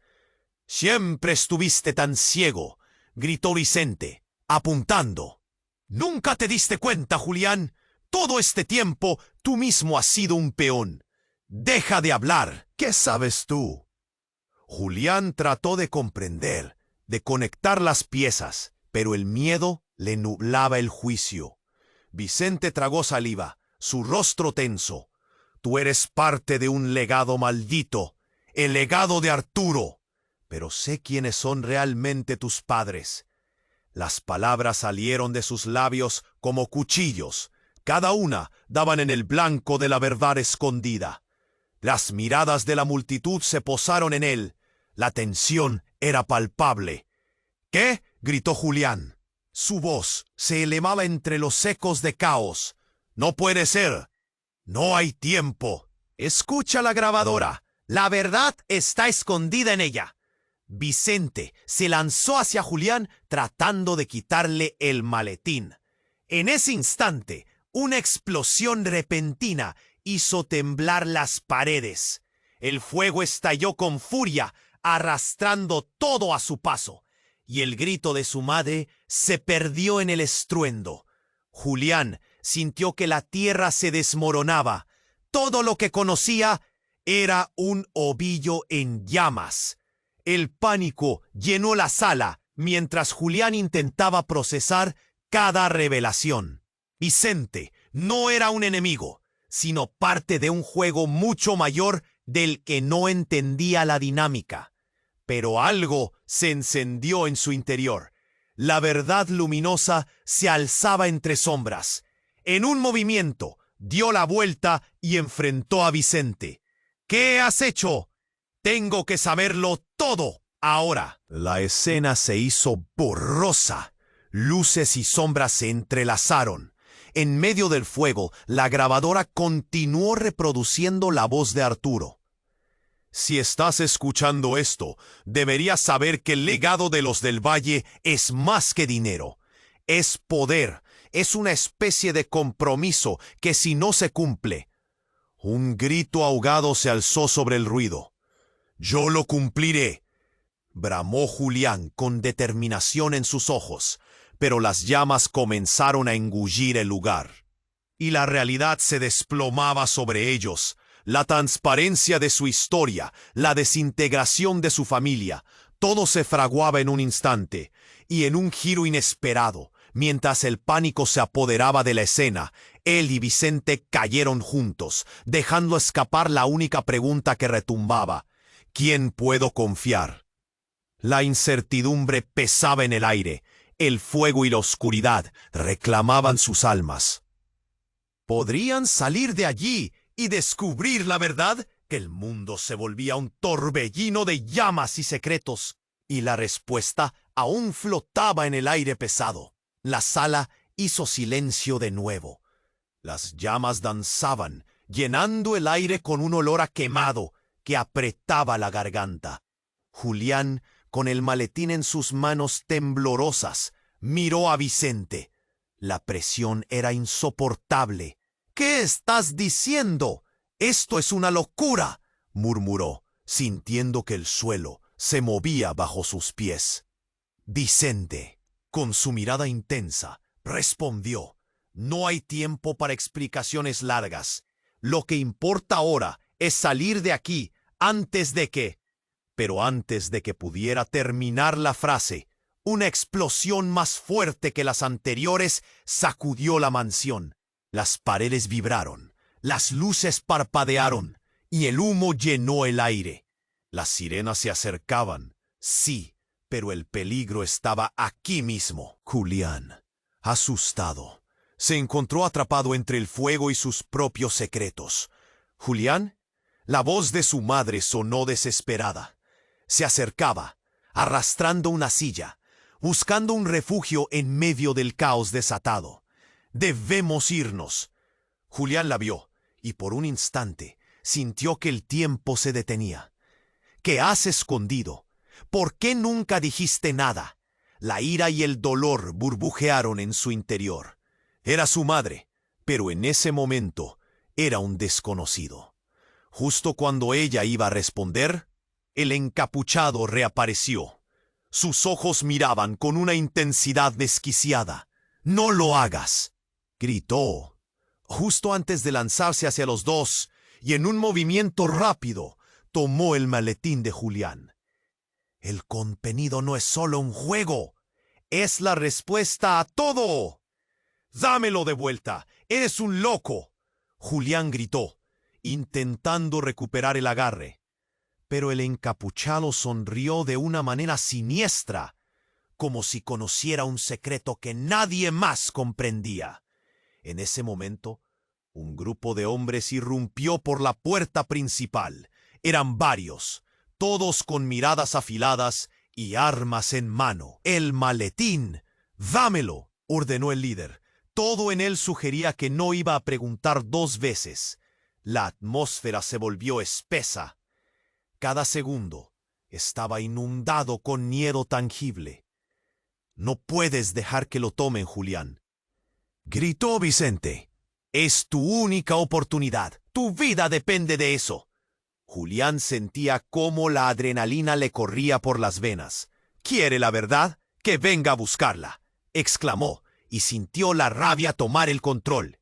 «Siempre estuviste tan ciego», gritó Vicente, apuntando. «¿Nunca te diste cuenta, Julián? Todo este tiempo tú mismo has sido un peón. Deja de hablar. ¿Qué sabes tú?». Julián trató de comprender, de conectar las piezas, pero el miedo le nublaba el juicio. Vicente tragó saliva, su rostro tenso. «Tú eres parte de un legado maldito, el legado de Arturo. Pero sé quiénes son realmente tus padres». Las palabras salieron de sus labios como cuchillos. Cada una daban en el blanco de la verdad escondida. Las miradas de la multitud se posaron en él. La tensión era palpable. «¿Qué?», gritó Julián. Su voz se elevaba entre los ecos de caos. «No puede ser. No hay tiempo. Escucha la grabadora. La verdad está escondida en ella». Vicente se lanzó hacia Julián tratando de quitarle el maletín. En ese instante, una explosión repentina hizo temblar las paredes. El fuego estalló con furia, arrastrando todo a su paso, y el grito de su madre se perdió en el estruendo. Julián sintió que la tierra se desmoronaba. Todo lo que conocía era un ovillo en llamas. El pánico llenó la sala mientras Julián intentaba procesar cada revelación. Vicente no era un enemigo, sino parte de un juego mucho mayor del que no entendía la dinámica. Pero algo se encendió en su interior. La verdad luminosa se alzaba entre sombras. En un movimiento, dio la vuelta y enfrentó a Vicente. ¿Qué has hecho? Tengo que saberlo todo ahora. La escena se hizo borrosa. Luces y sombras se entrelazaron. En medio del fuego, la grabadora continuó reproduciendo la voz de Arturo. Si estás escuchando esto, deberías saber que el legado de los del Valle es más que dinero. Es poder, es una especie de compromiso que si no se cumple. Un grito ahogado se alzó sobre el ruido. «Yo lo cumpliré», bramó Julián con determinación en sus ojos, pero las llamas comenzaron a engullir el lugar. Y la realidad se desplomaba sobre ellos. La transparencia de su historia, la desintegración de su familia, todo se fraguaba en un instante, y en un giro inesperado, mientras el pánico se apoderaba de la escena, él y Vicente cayeron juntos, dejando escapar la única pregunta que retumbaba: ¿quién puedo confiar? La incertidumbre pesaba en el aire, el fuego y la oscuridad reclamaban sus almas. ¿Podrían salir de allí y descubrir la verdad? Que el mundo se volvía un torbellino de llamas y secretos, y la respuesta aún flotaba en el aire pesado. La sala hizo silencio de nuevo. Las llamas danzaban, llenando el aire con un olor a quemado que apretaba la garganta. Julián, con el maletín en sus manos temblorosas, miró a Vicente. La presión era insoportable. «¿Qué estás diciendo? Esto es una locura», murmuró, sintiendo que el suelo se movía bajo sus pies. Vicente, con su mirada intensa, respondió: «No hay tiempo para explicaciones largas. Lo que importa ahora es salir de aquí antes de que...» Pero antes de que pudiera terminar la frase, una explosión más fuerte que las anteriores sacudió la mansión. Las paredes vibraron, las luces parpadearon y el humo llenó el aire. Las sirenas se acercaban, sí, pero el peligro estaba aquí mismo. Julián, asustado, se encontró atrapado entre el fuego y sus propios secretos. «¿Julián?» La voz de su madre sonó desesperada. Se acercaba, arrastrando una silla, buscando un refugio en medio del caos desatado. «Debemos irnos». Julián la vio, y por un instante sintió que el tiempo se detenía. «¿Qué has escondido? ¿Por qué nunca dijiste nada?» La ira y el dolor burbujearon en su interior. Era su madre, pero en ese momento era un desconocido. Justo cuando ella iba a responder, el encapuchado reapareció. Sus ojos miraban con una intensidad desquiciada. «No lo hagas», gritó, justo antes de lanzarse hacia los dos, y en un movimiento rápido tomó el maletín de Julián. «El contenido no es solo un juego, es la respuesta a todo». «Dámelo de vuelta, eres un loco», Julián gritó, intentando recuperar el agarre. Pero el encapuchado sonrió de una manera siniestra, como si conociera un secreto que nadie más comprendía. En ese momento, un grupo de hombres irrumpió por la puerta principal. Eran varios, todos con miradas afiladas y armas en mano. «El maletín, dámelo», ordenó el líder. Todo en él sugería que no iba a preguntar dos veces. La atmósfera se volvió espesa. Cada segundo estaba inundado con miedo tangible. «No puedes dejar que lo tomen, Julián», gritó Vicente. «Es tu única oportunidad. Tu vida depende de eso». Julián sentía cómo la adrenalina le corría por las venas. «¿Quiere la verdad? Que venga a buscarla», exclamó, y sintió la rabia tomar el control.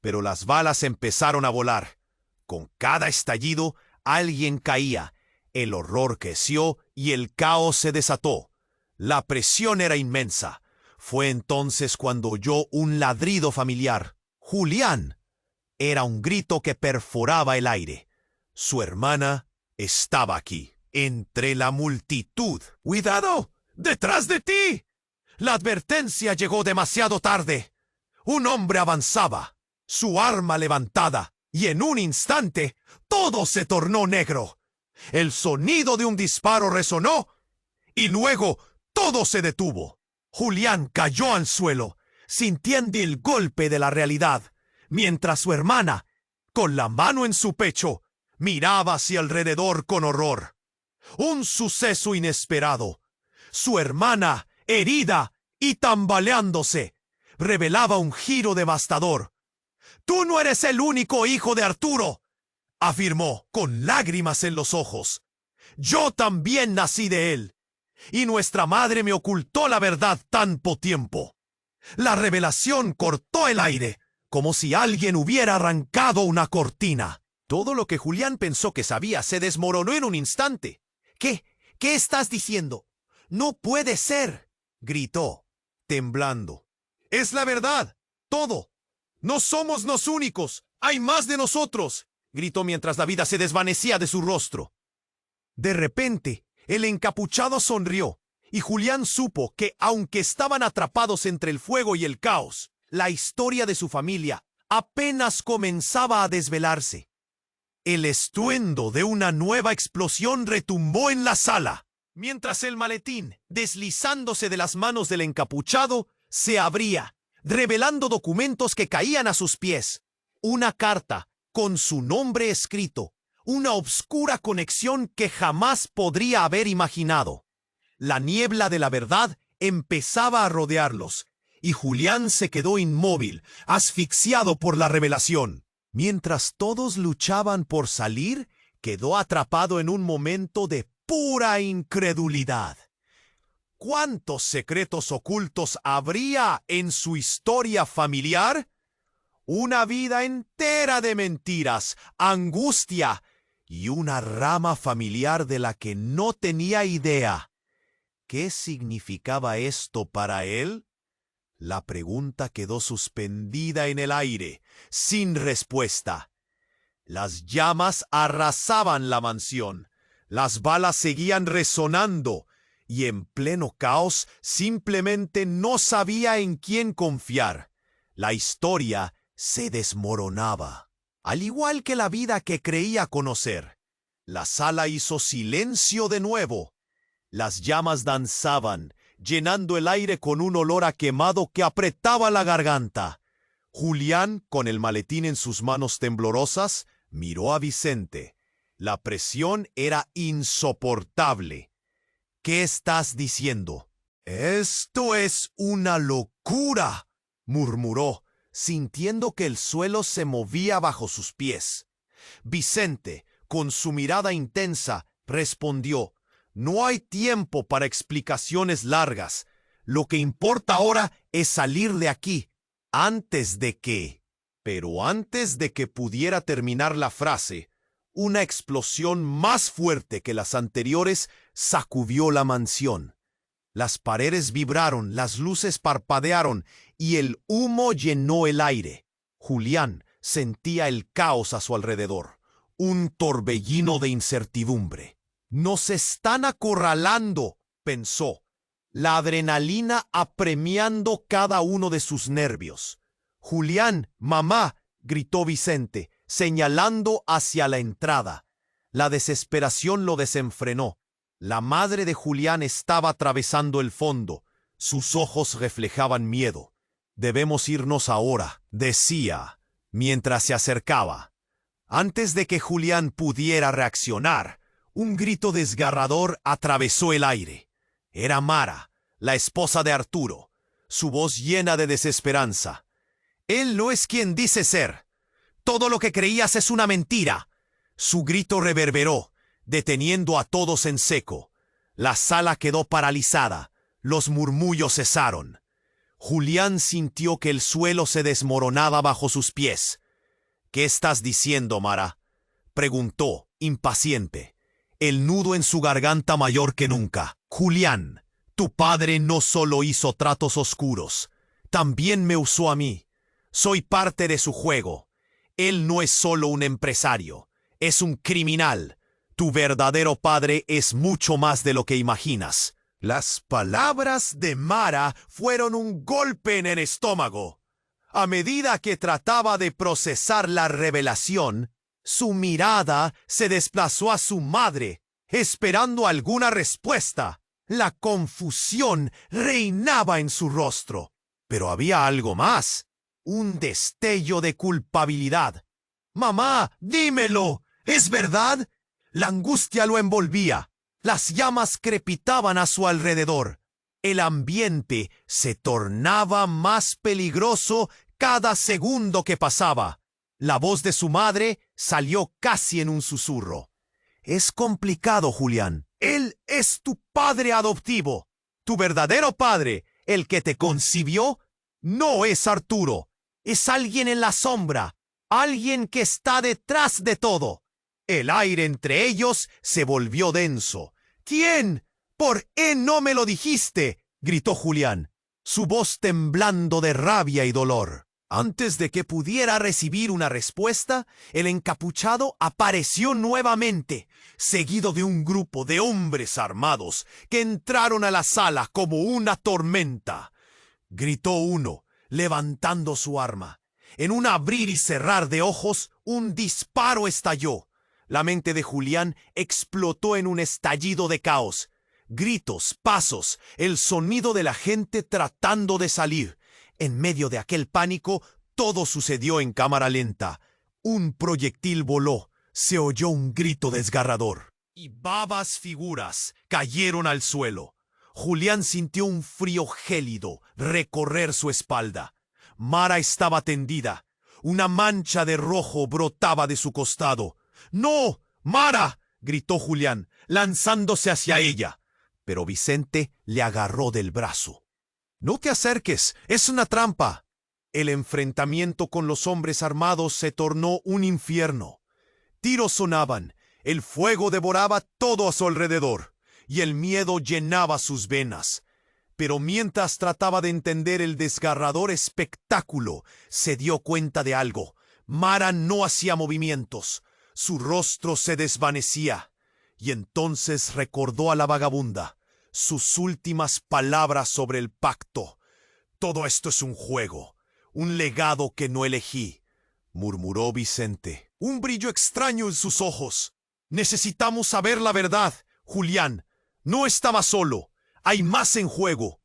Pero las balas empezaron a volar. Con cada estallido, alguien caía. El horror creció y el caos se desató. La presión era inmensa. Fue entonces cuando oyó un ladrido familiar. «¡Julián!» Era un grito que perforaba el aire. Su hermana estaba aquí, entre la multitud. «¡Cuidado! ¡Detrás de ti!» La advertencia llegó demasiado tarde. Un hombre avanzaba. su arma levantada, y en un instante todo se tornó negro. El sonido de un disparo resonó, y luego todo se detuvo. Julián cayó al suelo, sintiendo el golpe de la realidad, mientras su hermana, con la mano en su pecho, miraba hacia alrededor con horror. Un suceso inesperado. Su hermana, herida y tambaleándose, revelaba un giro devastador. «Tú no eres el único hijo de Arturo», afirmó con lágrimas en los ojos. «Yo también nací de él, y nuestra madre me ocultó la verdad tanto tiempo». La revelación cortó el aire, como si alguien hubiera arrancado una cortina. Todo lo que Julián pensó que sabía se desmoronó en un instante. ¿Qué estás diciendo? «No puede ser», gritó, temblando. «Es la verdad, todo. No somos los únicos. Hay más de nosotros», gritó mientras la vida se desvanecía de su rostro. De repente, el encapuchado sonrió, y Julián supo que, aunque estaban atrapados entre el fuego y el caos, la historia de su familia apenas comenzaba a desvelarse. El estruendo de una nueva explosión retumbó en la sala, mientras el maletín, deslizándose de las manos del encapuchado, se abría, revelando documentos que caían a sus pies. Una carta con su nombre escrito, una obscura conexión que jamás podría haber imaginado. La niebla de la verdad empezaba a rodearlos, y Julián se quedó inmóvil, asfixiado por la revelación. Mientras todos luchaban por salir, quedó atrapado en un momento de pura incredulidad. ¿Cuántos secretos ocultos habría en su historia familiar? Una vida entera de mentiras, angustia y una rama familiar de la que no tenía idea. ¿Qué significaba esto para él? La pregunta quedó suspendida en el aire, sin respuesta. Las llamas arrasaban la mansión, las balas seguían resonando, y en pleno caos simplemente no sabía en quién confiar. La historia se desmoronaba, al igual que la vida que creía conocer. La sala hizo silencio de nuevo. Las llamas danzaban, llenando el aire con un olor a quemado que apretaba la garganta. Julián, con el maletín en sus manos temblorosas, miró a Vicente. La presión era insoportable. «¿Qué estás diciendo?» «Esto es una locura», murmuró, sintiendo que el suelo se movía bajo sus pies. Vicente, con su mirada intensa, respondió: «No hay tiempo para explicaciones largas. Lo que importa ahora es salir de aquí, antes de que...». Pero antes de que pudiera terminar la frase, una explosión más fuerte que las anteriores sacudió la mansión. Las paredes vibraron, las luces parpadearon y el humo llenó el aire. Julián sentía el caos a su alrededor, un torbellino de incertidumbre. «Nos están acorralando», pensó, la adrenalina apremiando cada uno de sus nervios. «Julián, mamá», gritó Vicente, señalando hacia la entrada. La desesperación lo desenfrenó. La madre de Julián estaba atravesando el fondo. Sus ojos reflejaban miedo. «Debemos irnos ahora», decía, mientras se acercaba. Antes de que Julián pudiera reaccionar, un grito desgarrador atravesó el aire. Era Mara, la esposa de Arturo, su voz llena de desesperanza. «Él no es quien dice ser. Todo lo que creías es una mentira». Su grito reverberó, deteniendo a todos en seco. La sala quedó paralizada. Los murmullos cesaron. Julián sintió que el suelo se desmoronaba bajo sus pies. «¿Qué estás diciendo, Mara?», preguntó, impaciente, el nudo en su garganta mayor que nunca. «Julián, tu padre no solo hizo tratos oscuros, también me usó a mí. Soy parte de su juego. Él no es solo un empresario, es un criminal. Tu verdadero padre es mucho más de lo que imaginas». Las palabras de Mara fueron un golpe en el estómago. A medida que trataba de procesar la revelación, su mirada se desplazó a su madre, esperando alguna respuesta. La confusión reinaba en su rostro. Pero había algo más. Un destello de culpabilidad. «Mamá, dímelo. ¿Es verdad?» La angustia lo envolvía. Las llamas crepitaban a su alrededor. El ambiente se tornaba más peligroso cada segundo que pasaba. La voz de su madre salió casi en un susurro. «Es complicado, Julián. Él es tu padre adoptivo. Tu verdadero padre, el que te concibió, no es Arturo. Es alguien en la sombra, alguien que está detrás de todo». El aire entre ellos se volvió denso. «¿Quién? ¿Por qué no me lo dijiste?», gritó Julián, su voz temblando de rabia y dolor. Antes de que pudiera recibir una respuesta, el encapuchado apareció nuevamente, seguido de un grupo de hombres armados que entraron a la sala como una tormenta. Gritó uno, levantando su arma. En un abrir y cerrar de ojos, un disparo estalló. La mente de Julián explotó en un estallido de caos. Gritos, pasos, el sonido de la gente tratando de salir. En medio de aquel pánico, todo sucedió en cámara lenta. Un proyectil voló, se oyó un grito desgarrador, y babas figuras cayeron al suelo. Julián sintió un frío gélido recorrer su espalda. Mara estaba tendida. Una mancha de rojo brotaba de su costado. «¡No! ¡Mara!», gritó Julián, lanzándose hacia ella. Pero Vicente le agarró del brazo. «No te acerques, es una trampa». El enfrentamiento con los hombres armados se tornó un infierno. Tiros sonaban, el fuego devoraba todo a su alrededor, y el miedo llenaba sus venas. Pero mientras trataba de entender el desgarrador espectáculo, se dio cuenta de algo. Mara no hacía movimientos. Su rostro se desvanecía. Y entonces recordó a la vagabunda sus últimas palabras sobre el pacto. «Todo esto es un juego, un legado que no elegí», murmuró Vicente, un brillo extraño en sus ojos. «Necesitamos saber la verdad, Julián. No estaba solo. Hay más en juego».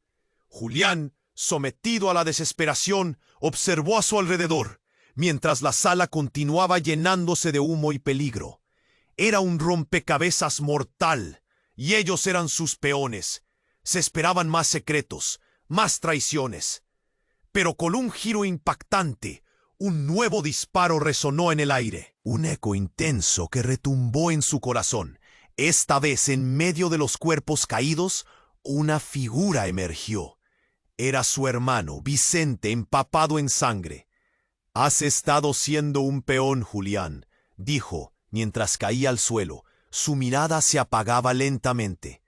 Julián, sometido a la desesperación, observó a su alrededor, mientras la sala continuaba llenándose de humo y peligro. Era un rompecabezas mortal, y ellos eran sus peones. Se esperaban más secretos, más traiciones. Pero con un giro impactante, un nuevo disparo resonó en el aire. Un eco intenso que retumbó en su corazón. Esta vez, en medio de los cuerpos caídos, una figura emergió. Era su hermano, Vicente, empapado en sangre. «Has estado siendo un peón, Julián», dijo, mientras caía al suelo. Su mirada se apagaba lentamente.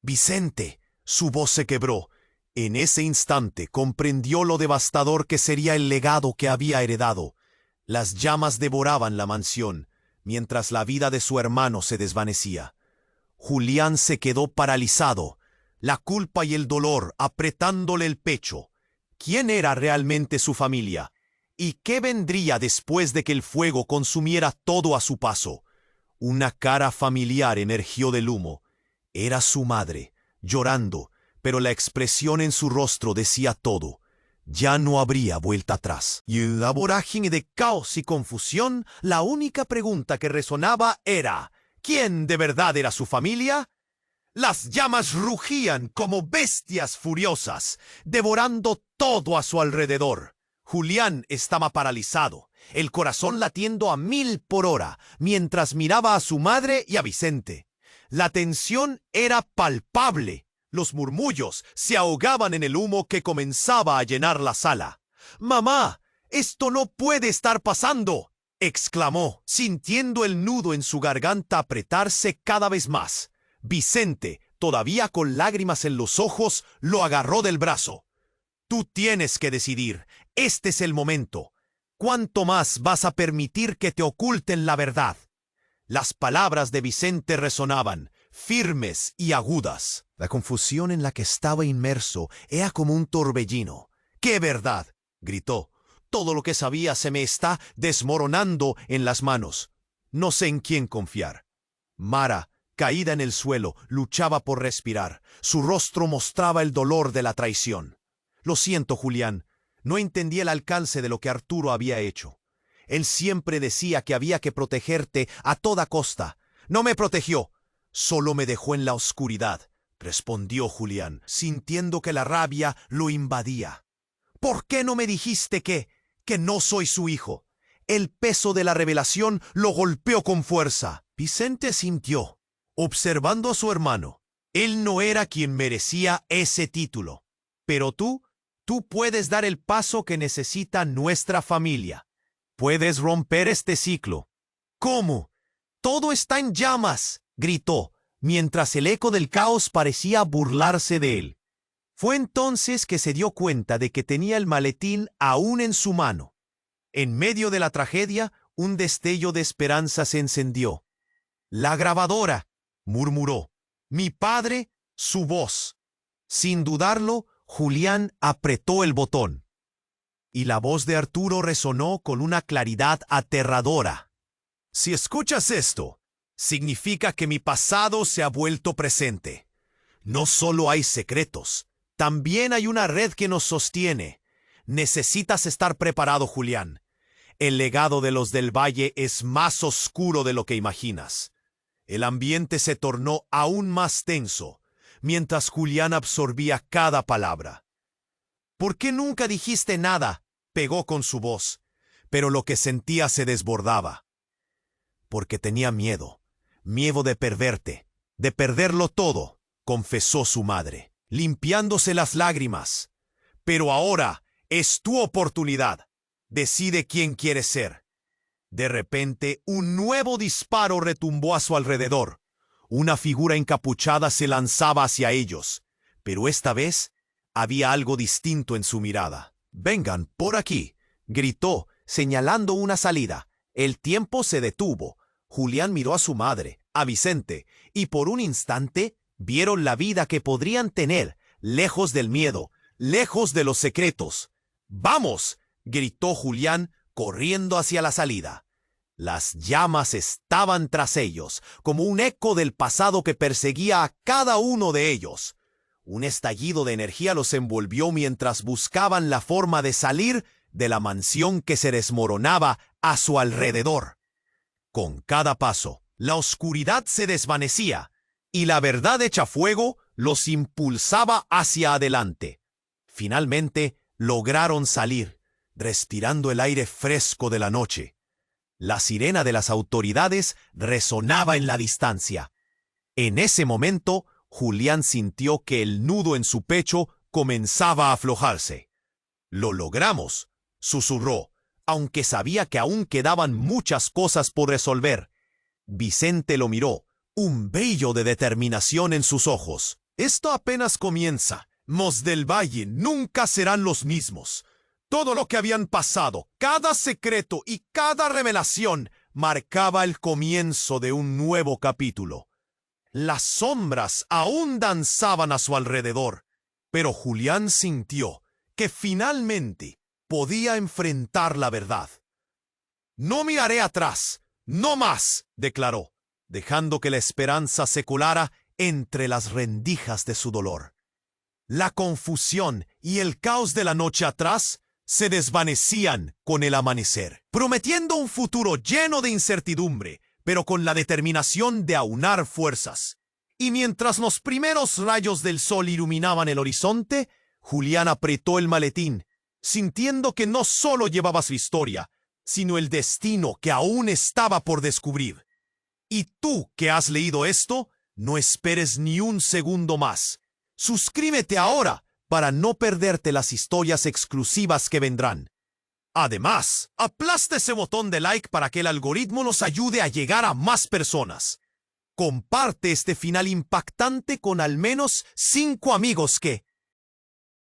«Vicente», su voz se quebró. En ese instante comprendió lo devastador que sería el legado que había heredado. Las llamas devoraban la mansión, mientras la vida de su hermano se desvanecía. Julián se quedó paralizado, la culpa y el dolor apretándole el pecho. ¿Quién era realmente su familia? ¿Y qué vendría después de que el fuego consumiera todo a su paso? Una cara familiar emergió del humo. Era su madre, llorando, pero la expresión en su rostro decía todo. Ya no habría vuelta atrás. Y en la vorágine de caos y confusión, la única pregunta que resonaba era: ¿quién de verdad era su familia? Las llamas rugían como bestias furiosas, devorando todo a su alrededor. Julián estaba paralizado, el corazón latiendo a 1000 por hora, mientras miraba a su madre y a Vicente. La tensión era palpable. Los murmullos se ahogaban en el humo que comenzaba a llenar la sala. «¡Mamá! ¡Esto no puede estar pasando!», exclamó, sintiendo el nudo en su garganta apretarse cada vez más. Vicente, todavía con lágrimas en los ojos, lo agarró del brazo. «Tú tienes que decidir. Este es el momento. ¿Cuánto más vas a permitir que te oculten la verdad?». Las palabras de Vicente resonaban, firmes y agudas. La confusión en la que estaba inmerso era como un torbellino. «¿Qué verdad?», gritó. Todo lo que sabía se me está desmoronando en las manos. No sé en quién confiar. Mara, caída en el suelo, luchaba por respirar. Su rostro mostraba el dolor de la traición. Lo siento, Julián. No entendí el alcance de lo que Arturo había hecho. Él siempre decía que había que protegerte a toda costa. No me protegió. Solo me dejó en la oscuridad, respondió Julián, sintiendo que la rabia lo invadía. ¿Por qué no me dijiste que no soy su hijo? El peso de la revelación lo golpeó con fuerza. Vicente sintió, observando a su hermano. Él no era quien merecía ese título. Pero tú puedes dar el paso que necesita nuestra familia. Puedes romper este ciclo. ¿Cómo? Todo está en llamas, gritó, mientras el eco del caos parecía burlarse de él. Fue entonces que se dio cuenta de que tenía el maletín aún en su mano. En medio de la tragedia, un destello de esperanza se encendió. «La grabadora», murmuró. «Mi padre, su voz». Sin dudarlo, Julián apretó el botón. Y la voz de Arturo resonó con una claridad aterradora. «Si escuchas esto, significa que mi pasado se ha vuelto presente. No solo hay secretos, también hay una red que nos sostiene. Necesitas estar preparado, Julián. El legado de los del Valle es más oscuro de lo que imaginas». El ambiente se tornó aún más tenso, mientras Julián absorbía cada palabra. «¿Por qué nunca dijiste nada?», pegó con su voz, pero lo que sentía se desbordaba. «Porque tenía miedo de perderte, de perderlo todo», confesó su madre, limpiándose las lágrimas. «Pero ahora es tu oportunidad. Decide quién quieres ser». De repente, un nuevo disparo retumbó a su alrededor. Una figura encapuchada se lanzaba hacia ellos, pero esta vez había algo distinto en su mirada. «Vengan, por aquí», gritó, señalando una salida. El tiempo se detuvo. Julián miró a su madre, a Vicente, y por un instante vieron la vida que podrían tener, lejos del miedo, lejos de los secretos. «¡Vamos!», gritó Julián, corriendo hacia la salida. Las llamas estaban tras ellos, como un eco del pasado que perseguía a cada uno de ellos. Un estallido de energía los envolvió mientras buscaban la forma de salir de la mansión que se desmoronaba a su alrededor. Con cada paso, la oscuridad se desvanecía y la verdad hecha fuego los impulsaba hacia adelante. Finalmente lograron salir, respirando el aire fresco de la noche. La sirena de las autoridades resonaba en la distancia. En ese momento, Julián sintió que el nudo en su pecho comenzaba a aflojarse. «Lo logramos», susurró, aunque sabía que aún quedaban muchas cosas por resolver. Vicente lo miró, un brillo de determinación en sus ojos. «Esto apenas comienza. Los del Valle nunca serán los mismos». Todo lo que habían pasado, cada secreto y cada revelación marcaba el comienzo de un nuevo capítulo. Las sombras aún danzaban a su alrededor, pero Julián sintió que finalmente podía enfrentar la verdad. «No miraré atrás, no más», declaró, dejando que la esperanza se colara entre las rendijas de su dolor. La confusión y el caos de la noche atrás se desvanecían con el amanecer, prometiendo un futuro lleno de incertidumbre, pero con la determinación de aunar fuerzas. Y mientras los primeros rayos del sol iluminaban el horizonte, Julián apretó el maletín, sintiendo que no solo llevaba su historia, sino el destino que aún estaba por descubrir. Y tú que has leído esto, no esperes ni un segundo más. Suscríbete ahora para no perderte las historias exclusivas que vendrán. Además, aplasta ese botón de like para que el algoritmo nos ayude a llegar a más personas. Comparte este final impactante con al menos 5 amigos que